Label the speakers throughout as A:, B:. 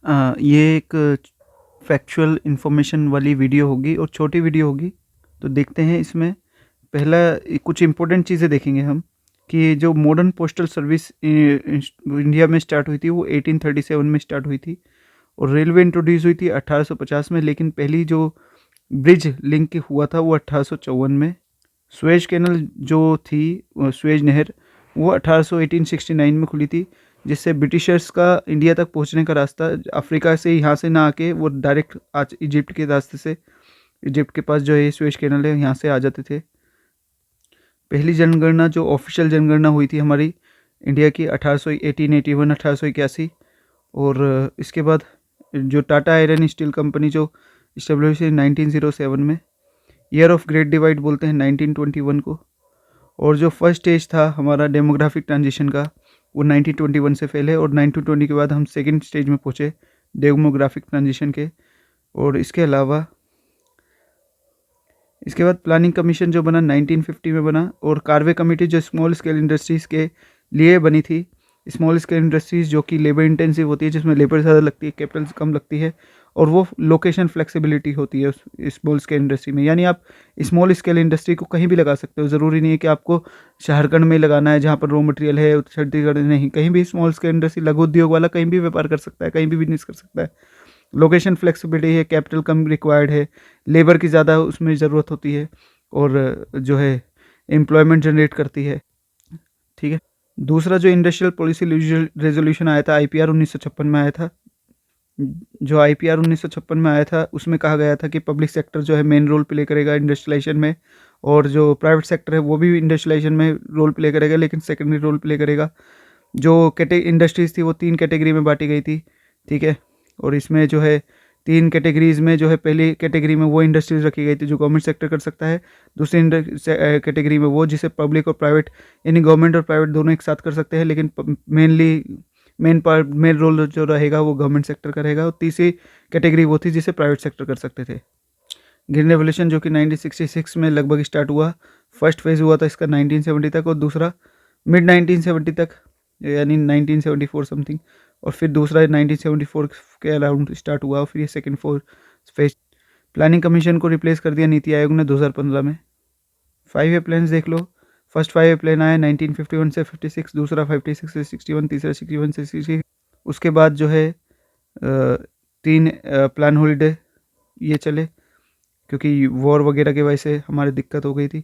A: ये एक factual information वाली वीडियो होगी और छोटी वीडियो होगी, तो देखते हैं इसमें। पहला कुछ इम्पोर्टेंट चीज़ें देखेंगे हम कि जो मॉडर्न पोस्टल सर्विस इंडिया में स्टार्ट हुई थी वो 1837 में स्टार्ट हुई थी, और रेलवे इंट्रोड्यूस हुई थी 1850 में, लेकिन पहली जो ब्रिज लिंक हुआ था वो 1854 में। स्वेज कैनल जो थी, स्वेज नहर, वो 1869 में खुली थी, जिससे ब्रिटिशर्स का इंडिया तक पहुंचने का रास्ता अफ्रीका से यहाँ से ना आके वो डायरेक्ट आज इजिप्ट के रास्ते से, इजिप्ट के पास जो है स्वेज कैनल है यहाँ से आ जाते थे। पहली जनगणना जो ऑफिशियल जनगणना हुई थी हमारी इंडिया की 1881 और इसके बाद जो टाटा आयरन स्टील कंपनी जो इस्टेब्लिश हुई 1907 में। ईयर ऑफ ग्रेट डिवाइड बोलते हैं 1921 को। और जो फर्स्ट स्टेज था हमारा डेमोग्राफिक ट्रांजिशन का वो 1921 से फेल है, और 1920 के बाद हम सेकेंड स्टेज में पहुँचे डेमोग्राफिक ट्रांजिशन के। और इसके अलावा इसके बाद प्लानिंग कमीशन जो बना 1950 में बना, और कार्वे कमेटी जो स्मॉल स्केल इंडस्ट्रीज़ के लिए बनी थी। स्मॉल स्केल इंडस्ट्रीज़ जो कि लेबर इंटेंसिव होती है, जिसमें लेबर ज़्यादा लगती है, कैपिटल कम लगती है, और वो लोकेशन फ्लेक्सिबिलिटी होती है उस स्मॉल स्केल इंडस्ट्री में। यानी आप स्मॉल स्केल इंडस्ट्री को कहीं भी लगा सकते हो, ज़रूरी नहीं है कि आपको झारखंड में लगाना है जहाँ पर रॉ मटेरियल है, छत्तीसगढ़ नहीं, कहीं भी स्मॉल स्केल इंडस्ट्री लघु उद्योग वाला कहीं भी व्यापार कर सकता है, कहीं भी बिजनेस कर सकता है। लोकेशन फ्लेक्सिबिलिटी है, कैपिटल कम रिक्वायर्ड है, लेबर की ज़्यादा उसमें ज़रूरत होती है, और जो है एम्प्लॉयमेंट जनरेट करती है। ठीक है। दूसरा जो इंडस्ट्रियल पॉलिसी रेजोल्यूशन आया था आईपीआर 1956 में आया था। जो आईपीआर 1956 में आया था उसमें कहा गया था कि पब्लिक सेक्टर जो है मेन रोल प्ले करेगा इंडस्ट्रियलाइजेशन में, और जो प्राइवेट सेक्टर है वो भी इंडस्ट्रियलाइजेशन में रोल प्ले करेगा, लेकिन सेकेंडरी रोल प्ले करेगा। जो इंडस्ट्रीज़ थी वो 3 कैटेगरी में बांटी गई थी। ठीक है। और इसमें जो है 3 कैटेगरीज़ में जो है पहली कैटेगरी में वो इंडस्ट्रीज़ रखी गई थी जो गवर्नमेंट सेक्टर कर सकता है। दूसरी कैटेगरी में वो जिसे पब्लिक और प्राइवेट, यानी गवर्नमेंट और प्राइवेट दोनों एक साथ कर सकते हैं, लेकिन मेन रोल जो रहेगा वो गवर्नमेंट सेक्टर का रहेगा। और तीसरी कैटेगरी वो थी जिसे प्राइवेट सेक्टर कर सकते थे। ग्रीन रेवोल्यूशन जो कि 1966 में लगभग स्टार्ट हुआ, फर्स्ट फेज़ हुआ था इसका 1970 तक, और दूसरा मिड 1970 तक, यानी 1974 समथिंग, और फिर दूसरा 1974 के अराउंड स्टार्ट हुआ, और फिर ये सेकेंड फेज। प्लानिंग कमीशन को रिप्लेस कर दिया नीति आयोग ने 2015 में। 5 ईयर प्लान देख लो। फर्स्ट 5 ईयर प्लान आया 1951 से 56, दूसरा 56 से 61, तीसरा 61 से 66। उसके बाद जो है 3 प्लान हॉलीडे ये चले, क्योंकि वॉर वगैरह की वजह से हमारी दिक्कत हो गई थी।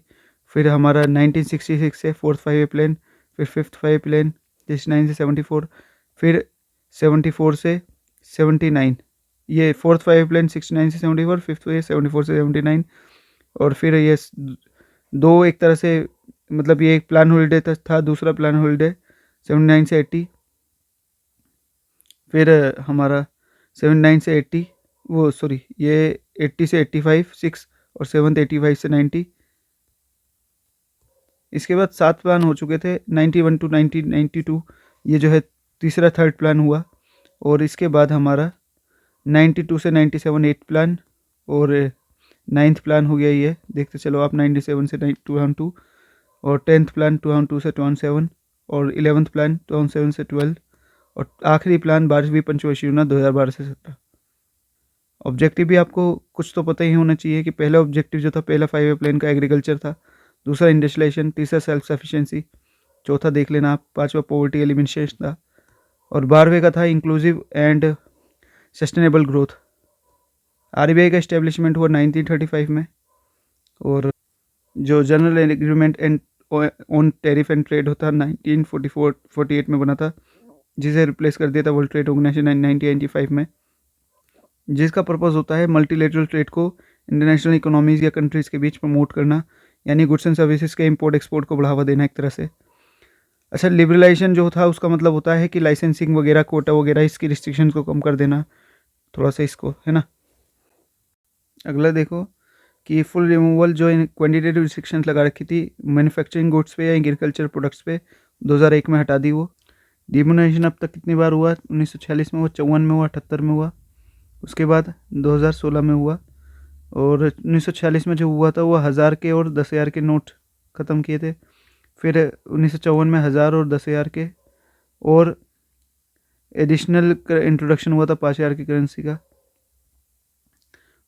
A: फिर हमारा 1966 से 4th 5 ईयर प्लान, फिर 5th 5 ईयर प्लान 69 से 74, फिर 74 से 79, ये 4th 5 ईयर प्लान 69 से 74, 5th 74 से 79, और फिर ये दो एक तरह से, मतलब ये एक प्लान हॉलीडे था, दूसरा प्लान हॉलीडे 79 से 80, फिर हमारा 79 से 80, वो सॉरी ये 80 से 85 6, और 7th 85 से 90। इसके बाद 7 प्लान हो चुके थे 91 टू 1992, ये जो है तीसरा 3rd प्लान हुआ। और इसके बाद हमारा 92 से 97 8th प्लान, और 9th प्लान हो गया ये, देखते चलो आप 97 से 2002, और 10th प्लान 2002 से 2007, और 11th प्लान 2007 से 12, और आखिरी प्लान 12वीं पंचवर्षीय योजना 2012 से 17। ऑब्जेक्टिव भी आपको कुछ तो पता ही होना चाहिए कि पहला ऑब्जेक्टिव जो था पहला 5 ईयर प्लान का एग्रीकल्चर था, दूसरा इंडस्ट्रियलाइजेशन, तीसरा सेल्फ सफिशिएंसी, चौथा देख लेना आप, पांचवा पॉवर्टी एलिमिनेशन था, और 12वें का था inclusive and sustainable growth. RBI का इस्टेब्लिशमेंट हुआ 1935 में, और जो general agreement and on tariff and trade होता 1948 में बना था, जिसे रिप्लेस कर दिया था वर्ल्ड ट्रेड ऑर्गेनाइजेशन 1995 में, जिसका पर्पस होता है मल्टीलेटरल ट्रेड को इंटरनेशनल इकोनॉमीज़ या कंट्रीज़ के बीच प्रमोट करना, यानी गुड्स एंड सर्विसेज के इंपोर्ट एक्सपोर्ट को बढ़ावा देना एक तरह से। अच्छा, लिबरलाइजेशन जो था उसका मतलब होता है कि लाइसेंसिंग वगैरह, कोटा वगैरह, इसकी रिस्ट्रिक्शंस को कम कर देना थोड़ा सा, इसको है ना। अगला देखो कि फुल रिमूवल जो क्वान्टिटेटिव रिस्ट्रिक्शंस लगा रखी थी मैन्युफैक्चरिंग गुड्स पे या एग्रीकल्चर प्रोडक्ट्स पे, 2001 में हटा दी वो। डिमोनेटाइजेशन अब तक कितनी बार हुआ? 1946 में हुआ, 54 में हुआ, 78 में हुआ, उसके बाद 2016 में हुआ। और 1946 में जो हुआ था वो 1000 के और 10,000 के नोट ख़त्म किए थे। फिर 1954 में 1000 और 10,000 के, और एडिशनल इंट्रोडक्शन हुआ था 5,000 की करेंसी का।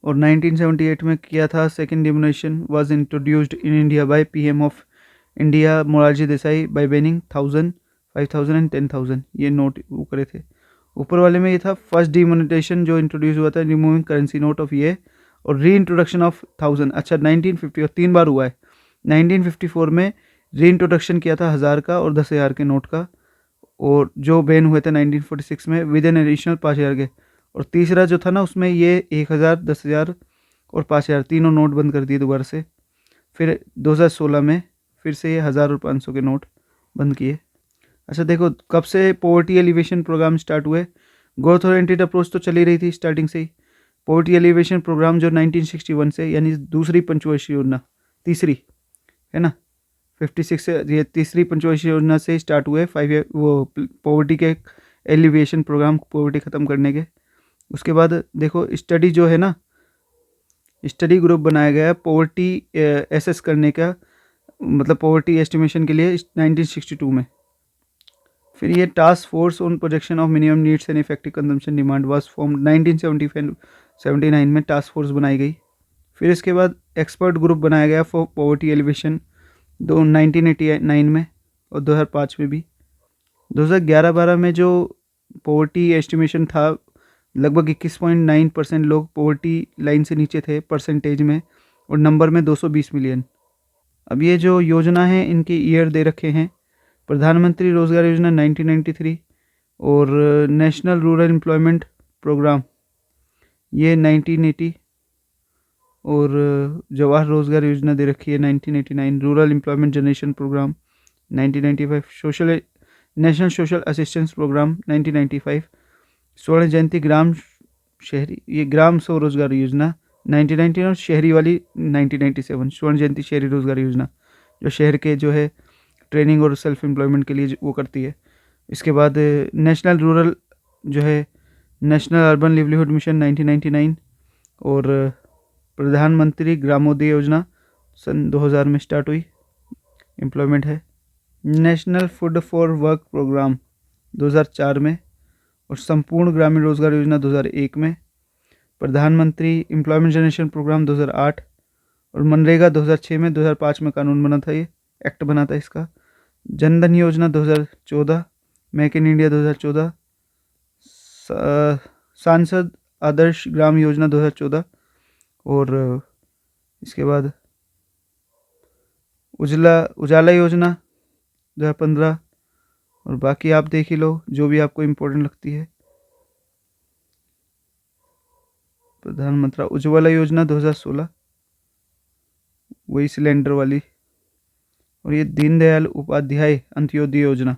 A: और 1978 में किया था second demonetisation was introduced in India by PM of India Morarji Desai by banning 1000, 5000 and 10,000 ये नोट वो करे थे। ऊपर वाले में ये था फर्स्ट डिमोनेटेशन जो इंट्रोड्यूस हुआ था, रिमूविंग करेंसी नोट ऑफ ये, और री इंट्रोडक्शन ऑफ 1000। अच्छा 1950 और 3 बार हुआ है। 1954 में री इंट्रोडक्शन किया था 1000 का और 10,000 के नोट का, और जो बैन हुए थे 1946 में विद एन एडिशनल 5,000 के। और तीसरा जो था ना उसमें ये 1,000, 10,000 और 5,000 तीनों नोट बंद कर दिए दोबारा से। फिर 2016 में फिर से ये 1000 और 500 के नोट बंद किए। अच्छा देखो कब से पॉवर्टी एलिवेशन प्रोग्राम स्टार्ट हुए। ग्रोथ ओरिएंटेड अप्रोच तो चली रही थी स्टार्टिंग से ही। पॉवर्टी एलिवेशन प्रोग्राम जो 1961 से, यानी दूसरी पंचवर्षीय योजना, तीसरी है ना, 56 से ये तीसरी पंचवर्षीय योजना से स्टार्ट हुए 5 ईयर वो पॉवर्टी के एलिवेशन प्रोग्राम, पॉवर्टी ख़त्म करने के। उसके बाद देखो स्टडी जो है ना, स्टडी ग्रुप बनाया गया है पॉवर्टी एसेस करने का, मतलब पॉवर्टी एस्टिमेशन के लिए 1962 में। फिर ये task force on projection of minimum needs and effective consumption demand was form 1979 में टास्क फोर्स बनाई गई। फिर इसके बाद एक्सपर्ट ग्रुप बनाया गया फॉर पॉवर्टी एलिवेशन 1989 में और 2005 में भी। 2011-12 में जो पॉवर्टी एस्टिमेशन था लगभग 21.9% लोग पॉवर्टी लाइन से नीचे थे परसेंटेज में, और नंबर में 220 मिलियन। अब ये जो योजना है इनके ईयर दे रखे हैं। प्रधानमंत्री रोजगार योजना 1993 और नेशनल रूरल एम्प्लॉयमेंट प्रोग्राम ये 1980, और जवाहर रोजगार योजना दे रखी है 1989, rural employment generation program 1995, social national social assistance program 1995, Swarna जयंती ग्राम शहरी ये ग्राम स्वरोजगार योजना 1919 और शहरी वाली 1997, स्वर्ण जयंती शहरी रोजगार योजना जो शहर के जो है ट्रेनिंग और सेल्फ एम्प्लॉयमेंट के लिए वो करती है। इसके बाद नेशनल रूरल जो है नेशनल अर्बन लिवलीहुड मिशन 1999, और प्रधानमंत्री ग्रामोदय योजना सन 2000 में स्टार्ट हुई, एम्प्लॉयमेंट है। National food for work program 2004 में, और संपूर्ण ग्रामीण रोजगार योजना 2001 में, प्रधानमंत्री एम्प्लॉयमेंट जनरेशन प्रोग्राम 2008, और मनरेगा 2006 में, 2005 में कानून बना था, ये एक्ट बना था इसका। जनधन योजना 2014, मेक इन इंडिया 2014, सांसद आदर्श ग्राम योजना 2014, और इसके बाद उजाला योजना 2015, और बाकी आप देख ही लो जो भी आपको इम्पोर्टेंट लगती है। प्रधानमंत्री उज्ज्वला योजना 2016 वही सिलेंडर वाली, और ये दीनदयाल उपाध्याय अंत्योदय योजना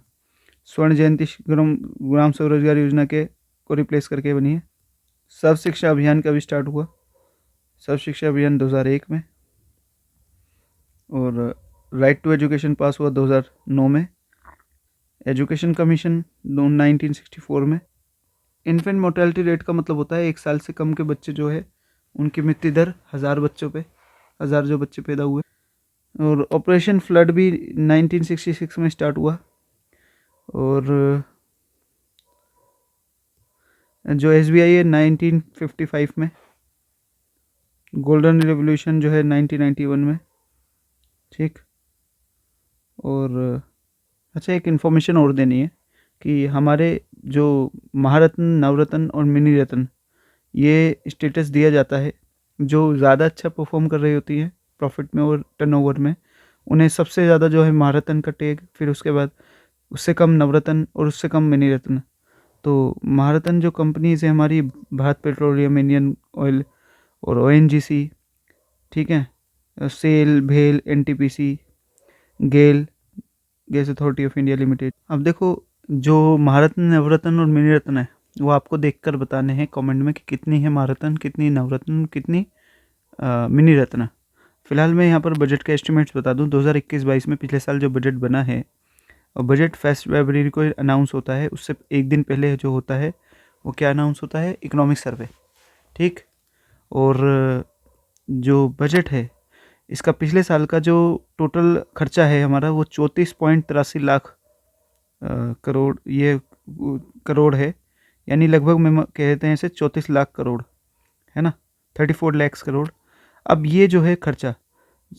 A: स्वर्ण जयंती ग्राम स्वरोजगार योजना के को रिप्लेस करके बनी है। सर्व शिक्षा अभियान का भी स्टार्ट हुआ, सर्व शिक्षा अभियान 2001 में, और राइट टू एजुकेशन पास हुआ 2009 में। एजुकेशन कमीशन 1964 में। इन्फेंट मोर्टेलिटी रेट का मतलब होता है 1 साल से कम के बच्चे जो है उनकी मृत्यु दर 1000 बच्चों पे, 1000 जो बच्चे पैदा हुए। और ऑपरेशन फ्लड भी 1966 में स्टार्ट हुआ, और जो SBI है 1955 में, गोल्डन रेवोल्यूशन जो है 1991 में, ठीक। और अच्छा एक इन्फॉर्मेशन और देनी है कि हमारे जो महारत्न, नवरत्न और मिनी रत्न ये स्टेटस दिया जाता है, जो ज़्यादा अच्छा परफॉर्म कर रही होती है प्रॉफिट में और टर्नओवर में, उन्हें सबसे ज़्यादा जो है महारत्न का टैग, फिर उसके बाद उससे कम नवरत्न और उससे कम मिनी रत्न। तो महारत्न जो कंपनीज है हमारी, भारत पेट्रोलियम, इंडियन ऑयल और ONGC, ठीक है, सेल, भेल, NTPC, GAIL, gas authority of India limited. अब देखो जो महारत्न, नवरत्न और मिनी रत्न है वो आपको देखकर बताने हैं कमेंट में कि कितनी है महारत्न, कितनी नवरत्न, कितनी मिनी रत्न। फिलहाल मैं यहाँ पर बजट के एस्टिमेट्स बता दूँ। 2021-22 में पिछले साल जो बजट बना है, और बजट 1 फरवरी को अनाउंस होता है, उससे एक दिन पहले जो होता है वो क्या अनाउंस होता है, इकोनॉमिक सर्वे, ठीक। और जो बजट है इसका पिछले साल का जो टोटल खर्चा है हमारा वो 34.83 लाख करोड़ ये करोड़ है, यानी लगभग में कहते हैं इसे 34 लाख करोड़, है ना, 34 लाख करोड़। अब ये जो है खर्चा,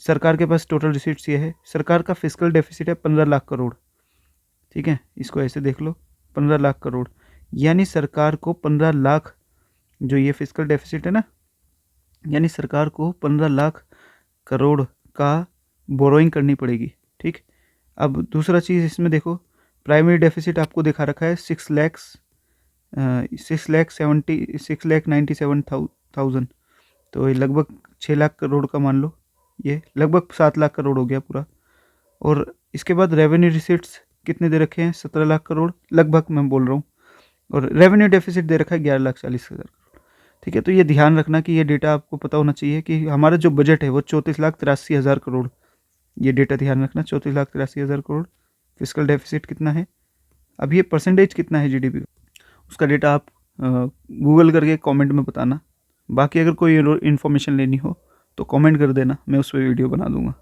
A: सरकार के पास टोटल रिसीट्स ये है, सरकार का फिस्कल डेफिसिट है 15 लाख करोड़, ठीक है, इसको ऐसे देख लो 15 लाख करोड़, यानी सरकार को 15 लाख, जो ये फिस्कल डेफिसिट है ना, यानी सरकार को 15 लाख करोड़ का बोरोइंग करनी पड़ेगी, ठीक। अब दूसरा चीज़ इसमें देखो, प्राइमरी डेफिसिट आपको दिखा रखा है 6,97,000, तो ये लगभग 6 लाख करोड़ का मान लो, ये लगभग 7 लाख करोड़ हो गया पूरा। और इसके बाद रेवेन्यू रिसीट्स कितने दे रखे हैं, 17 लाख करोड़ लगभग मैं बोल रहा हूँ, और रेवेन्यू डेफिसिट दे रखा है 11,40,000 करोड़, ठीक है। तो ये ध्यान रखना कि ये डेटा आपको पता होना चाहिए कि हमारा जो बजट है वो 34,83,000 करोड़, ये डेटा ध्यान रखना, 34,83,000 करोड़। फिस्कल डेफिसिट कितना है, अब ये परसेंटेज कितना है जीडीपी, उसका डेटा आप गूगल करके कमेंट में बताना। बाकी अगर कोई इन्फॉर्मेशन लेनी हो तो कमेंट कर देना, मैं उस पर वीडियो बना दूंगा।